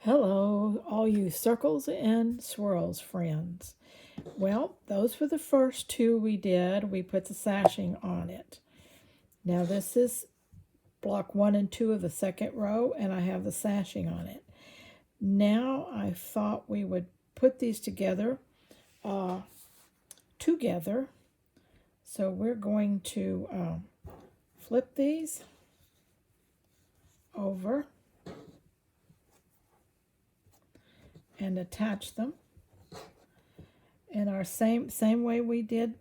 Hello, all you Circles and Swirls friends. Well, those were the first two we did. We put the sashing on it. Now this is block 1 and 2 of the second row, and I have the sashing on it. Now I thought we would put these together. So we're going to flip these over and attach them in our same way we did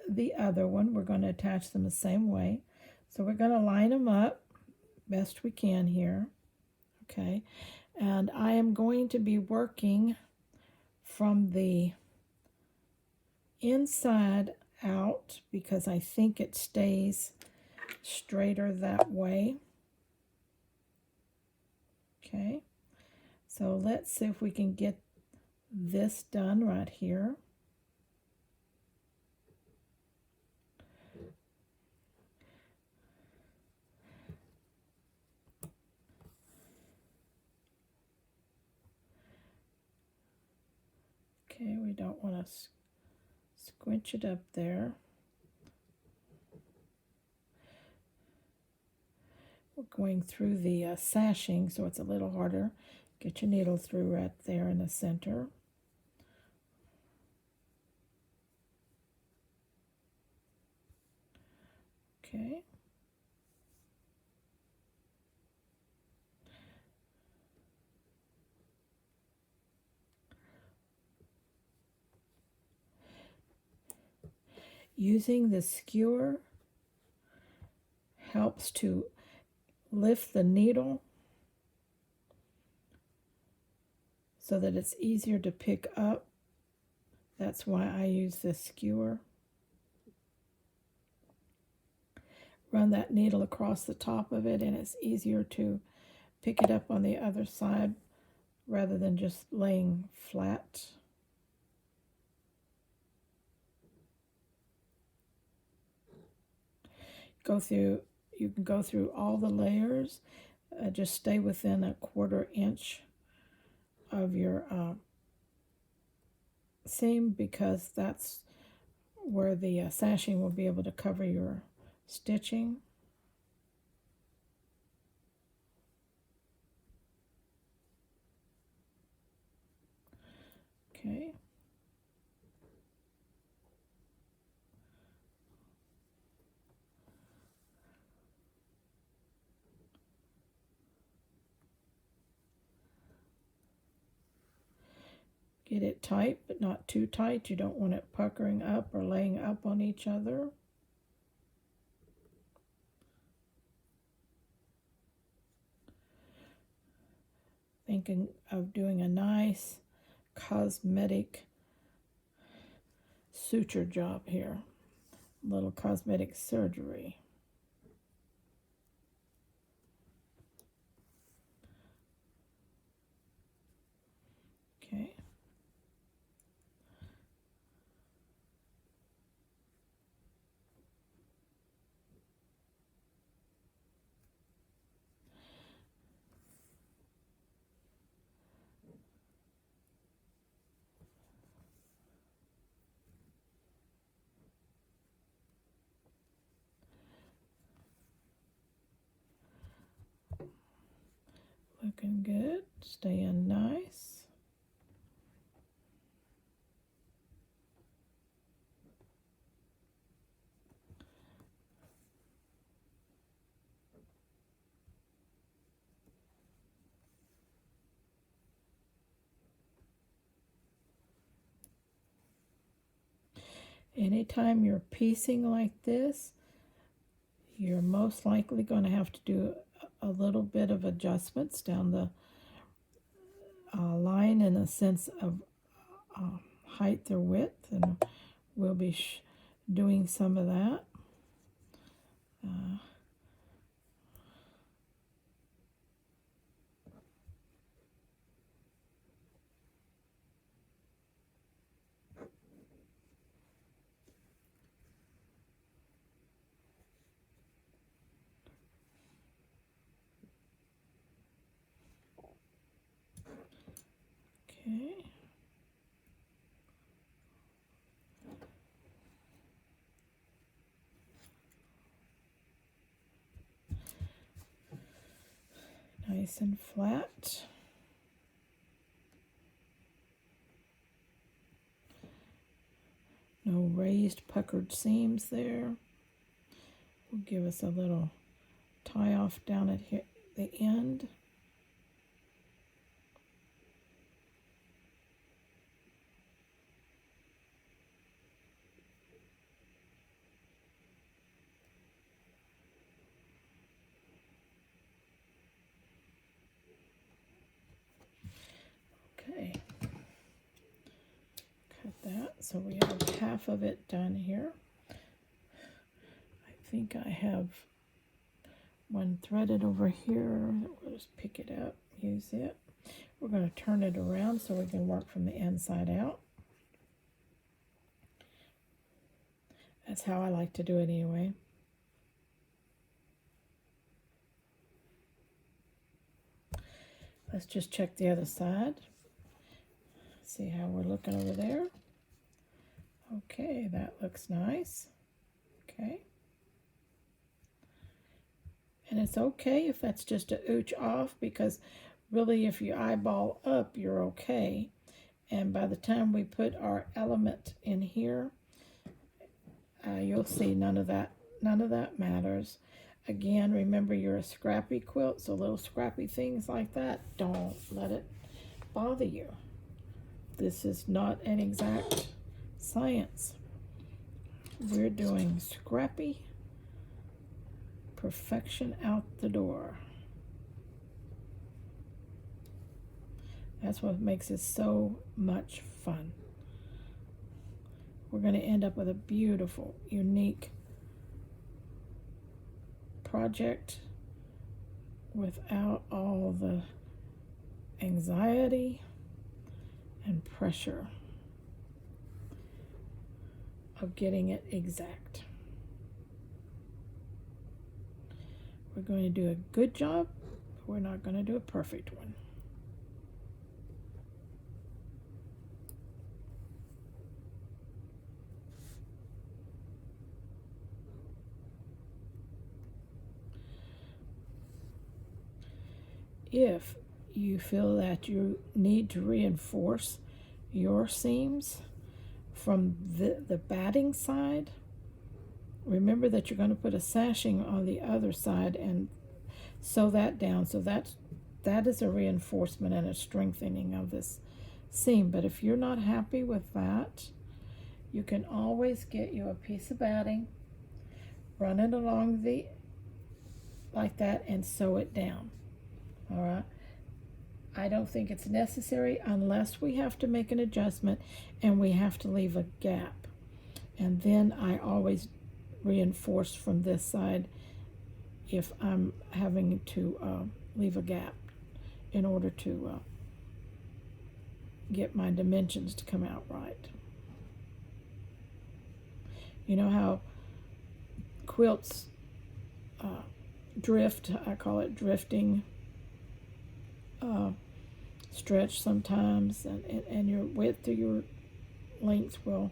the other one. We're going to attach them the same way. So we're going to line them up best we can here. Okay, and I am going to be working from the inside out because I think it stays straighter that way. Okay, so let's see if we can get this done right here. Okay, we don't want to squinch it up there. We're going through the sashing, so it's a little harder. Get your needle through right there in the center. Okay. Using the skewer helps to lift the needle so that it's easier to pick up. That's why I use the skewer. Run that needle across the top of it, and it's easier to pick it up on the other side rather than just laying flat. You can go through all the layers. Just stay within a 1/4 inch of your seam because that's where the sashing will be able to cover your stitching. Okay. Get it tight, but not too tight. You don't want it puckering up or laying up on each other. Thinking of doing a nice cosmetic suture job here. Little cosmetic surgery. Okay. Looking good, staying nice. Anytime you're piecing like this, you're most likely going to have to do a little bit of adjustments down the line in a sense of height or width, and we'll be doing some of that. Okay. Nice and flat. No raised, puckered seams there. Will give us a little tie off down at the end. Okay, cut that so we have half of it done here. I think I have one threaded over here. We'll just pick it up, use it. We're going to turn it around so we can work from the inside out. That's how I like to do it anyway. Let's just check the other side. See how we're looking over there. Okay, that looks nice. Okay. And it's okay if that's just a ooch off, because really if you eyeball up, you're okay. And by the time we put our element in here, you'll see none of that matters. Again, remember you're a scrappy quilt, so little scrappy things like that, don't let it bother you. This is not an exact science. We're doing scrappy perfection out the door. That's what makes it so much fun. We're going to end up with a beautiful, unique project without all the anxiety and pressure of getting it exact. We're going to do a good job, but we're not going to do a perfect one. If you feel that you need to reinforce your seams from the batting side, remember that you're going to put a sashing on the other side and sew that down. So that is a reinforcement and a strengthening of this seam. But if you're not happy with that, you can always get you a piece of batting, run it along like that, and sew it down. All right. I don't think it's necessary unless we have to make an adjustment and we have to leave a gap. And then I always reinforce from this side if I'm having to leave a gap in order to get my dimensions to come out right. You know how quilts drift, I call it drifting. Stretch sometimes, and your width or your length will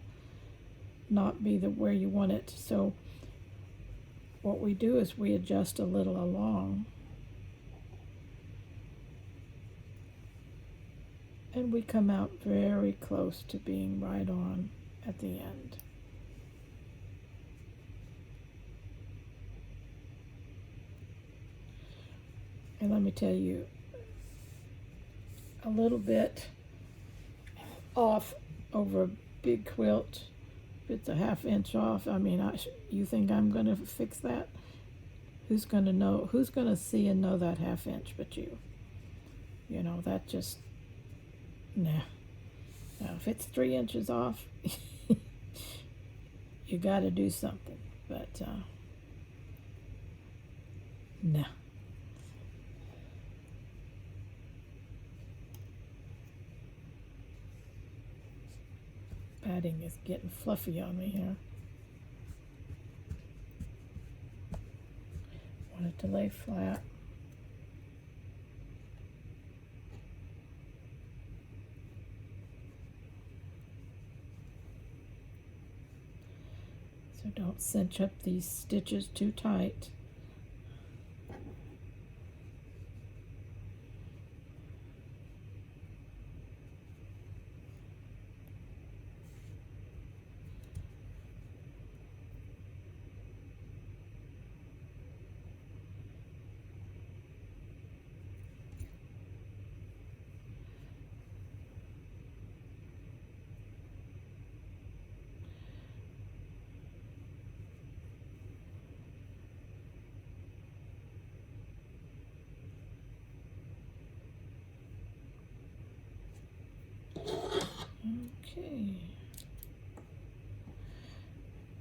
not be where you want it. So what we do is we adjust a little along, and we come out very close to being right on at the end. And let me tell you, a little bit off over a big quilt, if it's a ½ inch off, I mean, you think I'm going to fix that? Who's going to know? Who's going to see and know that ½ inch but you? You know, that just, nah. Now, if it's 3 inches off, you got to do something. But, nah. Padding is getting fluffy on me here. Want it to lay flat. So don't cinch up these stitches too tight. Okay.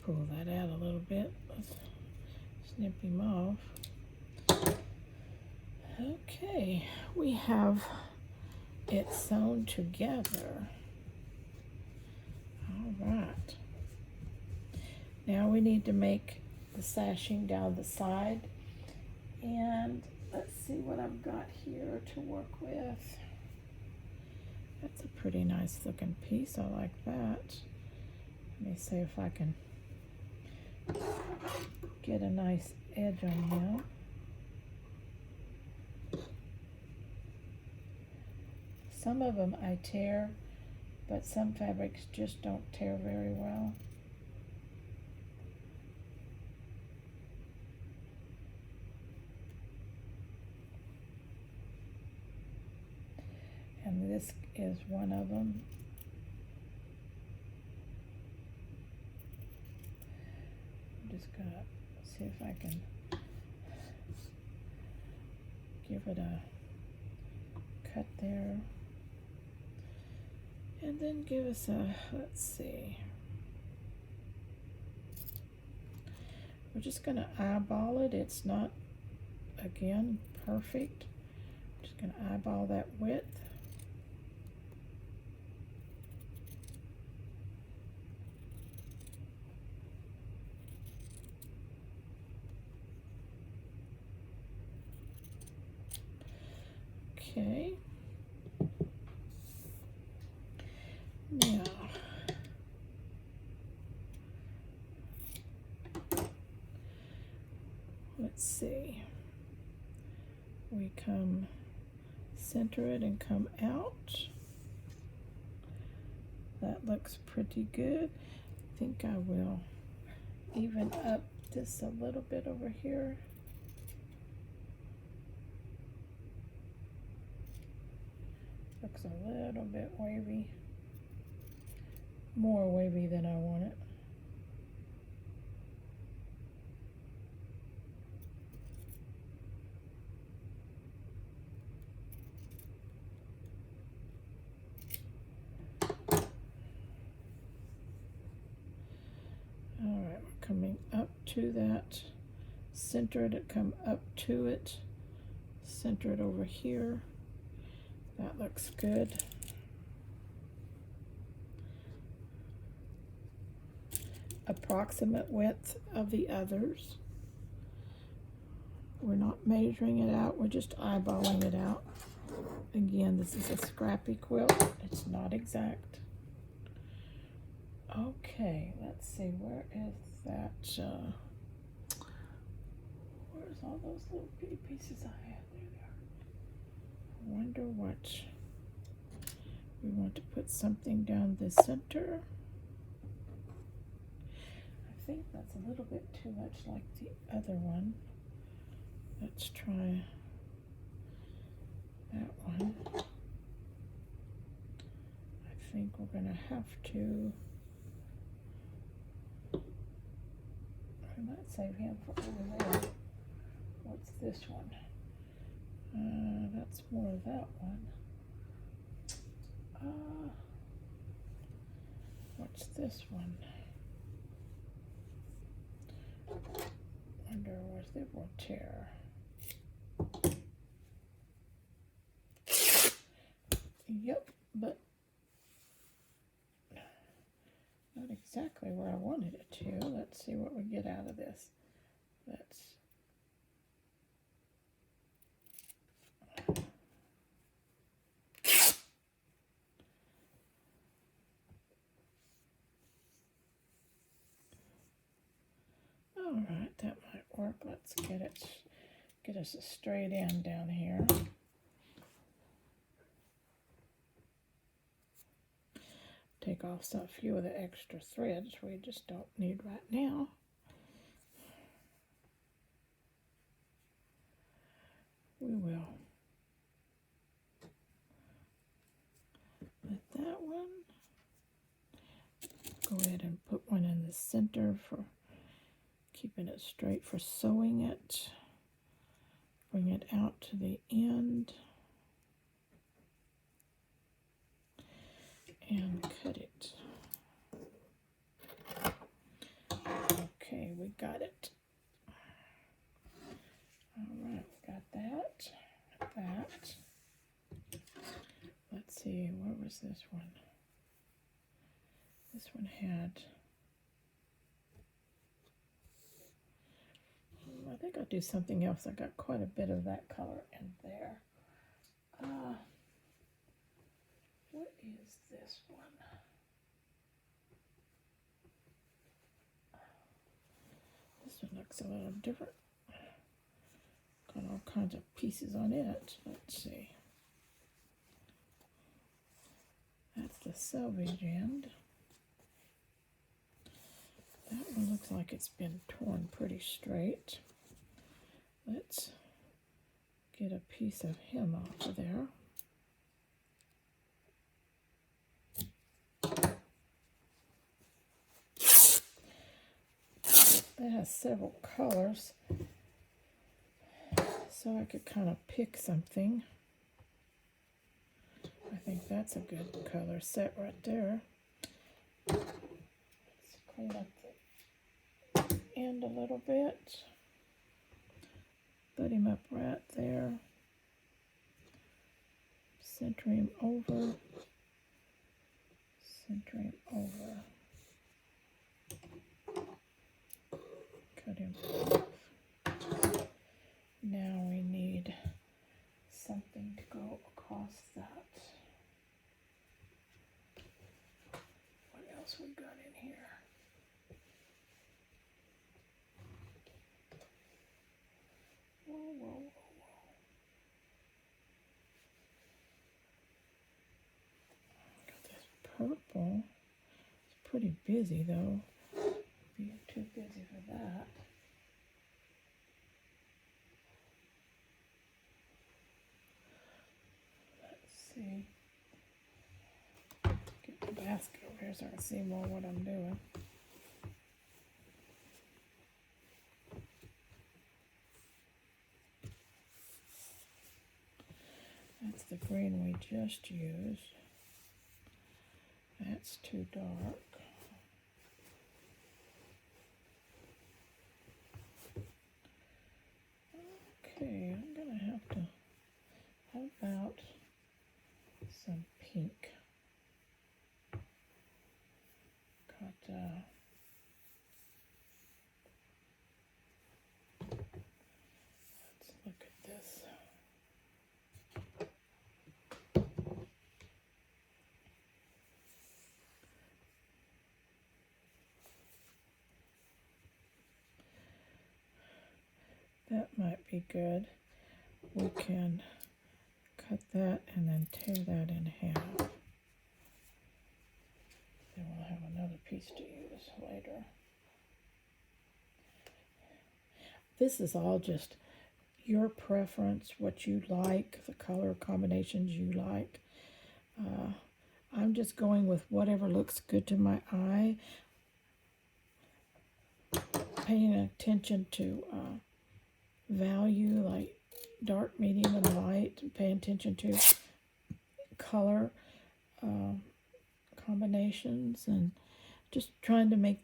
Pull that out a little bit. Let's snip him off. Okay, we have it sewn together. All right. Now we need to make the sashing down the side. And let's see what I've got here to work with. That's a pretty nice looking piece. I like that. Let me see if I can get a nice edge on him. Some of them I tear, but some fabrics just don't tear very well. And this is one of them. I'm just gonna see if I can give it a cut there. And then give us a, let's see. We're just gonna eyeball it. It's not, again, perfect. I'm just gonna eyeball that width. Okay. Now, let's see. We come center it and come out. That looks pretty good. I think I will even up this a little bit over here. Looks a little bit wavy. More wavy than I want it. All right, we're coming up to that. Center it, come up to it. Center it over here. That looks good. Approximate width of the others. We're not measuring it out, we're just eyeballing it out. Again, this is a scrappy quilt. It's not exact. Okay, let's see, where is that? Where's all those little bitty pieces I had? There they are. I wonder what. We want to put something down the center. I think that's a little bit too much like the other one. Let's try that one. I think we're going to have to. I might save him for over there. What's this one? That's more of that one. What's this one? Wonder where's the will tear. Yep, but not exactly where I wanted it to. Let's see what we get out of this. Let's right, that might work. Let's get us a straight end down here. Take off a few of the extra threads we just don't need right now. We will. With that one, go ahead and put one in the center for keeping it straight for sewing it. Bring it out to the end and cut it. Okay, we got it. All right, we got that. Let's see, where was this one? This one had, I think I'll do something else. I got quite a bit of that color in there. What is this one? This one looks a little different. Got all kinds of pieces on it. Let's see. That's the selvage end. That one looks like it's been torn pretty straight. Let's get a piece of him off of there. It has several colors, so I could kind of pick something. I think that's a good color set right there. Let's clean up the end a little bit. Put him up right there. Center him over. Center him over. Cut him off. Now we need something to go across that. What else we got in here? Whoa, whoa, whoa, whoa. Got this purple. It's pretty busy though. Being too busy for that. Let's see. Get the basket over here so I can see more what I'm doing. That's the green we just used. That's too dark. Okay, I'm gonna have to, how about some pink? Got, let's look at this. That might be good. We can cut that and then tear that in half. Then we'll have another piece to use later. This is all just your preference, what you like, the color combinations you like. I'm just going with whatever looks good to my eye. Paying attention to value, like dark, medium, and light. Paying attention to color combinations and just trying to make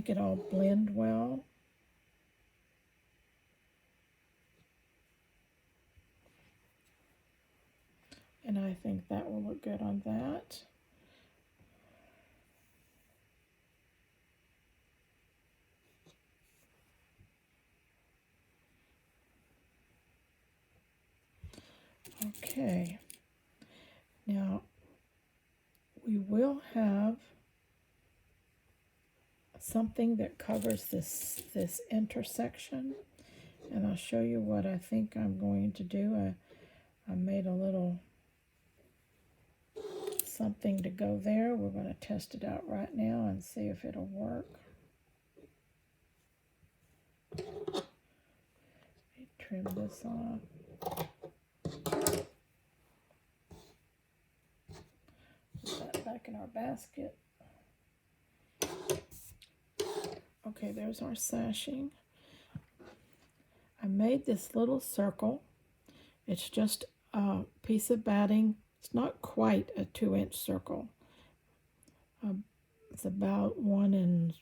it all blend well. And I think that will look good on that. Okay, now we will have something that covers this intersection, and I'll show you what I think I'm going to do. I made a little something to go there. We're going to test it out right now and see if it'll work. Let me trim this off. Put that back in our basket. Okay, there's our sashing. I made this little circle. It's just a piece of batting. It's not quite a 2-inch circle. It's about 1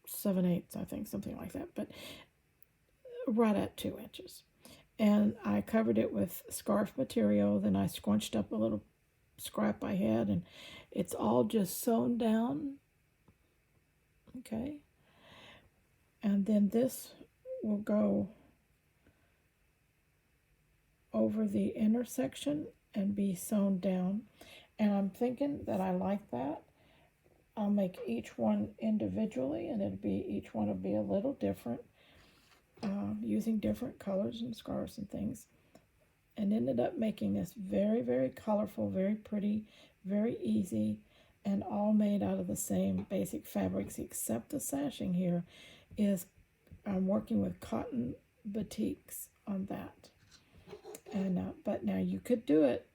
7/8, I think, something like that, but right at 2 inches. And I covered it with scarf material. Then I scrunched up a little scrap I had, and it's all just sewn down. Okay. And then this will go over the intersection and be sewn down. And I'm thinking that I like that. I'll make each one individually, and each one will be a little different, using different colors and scarves and things. And ended up making this very, very colorful, very pretty, very easy, and all made out of the same basic fabrics, except the sashing here is I'm working with cotton batiks on that. And but now you could do it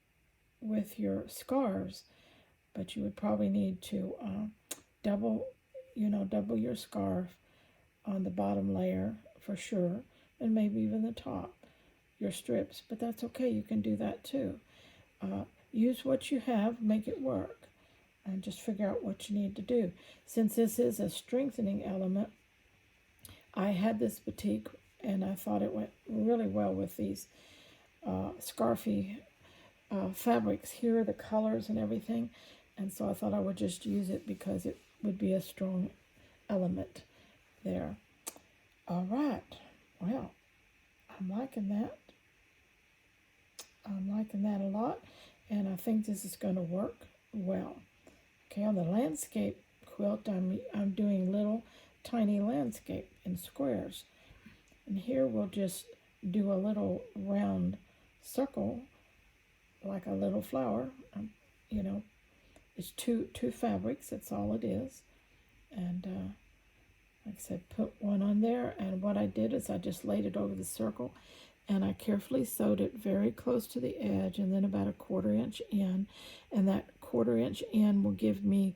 with your scarves, but you would probably need to double your scarf on the bottom layer for sure, and maybe even the top, your strips, but that's okay. You can do that too. Use what you have, make it work, and just figure out what you need to do. Since this is a strengthening element, I had this batik, and I thought it went really well with these scarfy fabrics. Here are the colors and everything, and so I thought I would just use it because it would be a strong element there. All right, well, I'm liking that. I'm liking that a lot, and I think this is going to work well. Okay, on the landscape quilt, I'm doing little tiny landscape in squares, and here we'll just do a little round circle like a little flower. It's two fabrics, that's all it is. And like I said, put one on there, and what I did is I just laid it over the circle, and I carefully sewed it very close to the edge, and then about a 1/4 inch in, and that 1/4 inch in will give me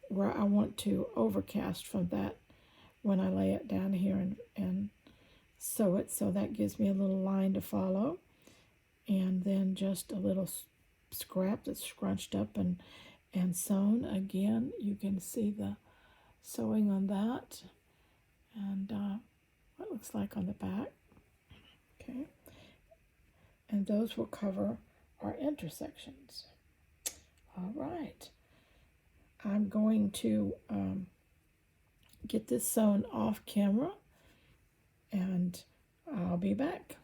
where I want to overcast from that when I lay it down here and sew it, so that gives me a little line to follow, and then just a little scrap that's scrunched up and sewn. Again, you can see the sewing on that, and what it looks like on the back. Okay, and those will cover our intersections. All right, I'm going to get this sewn off camera, and I'll be back.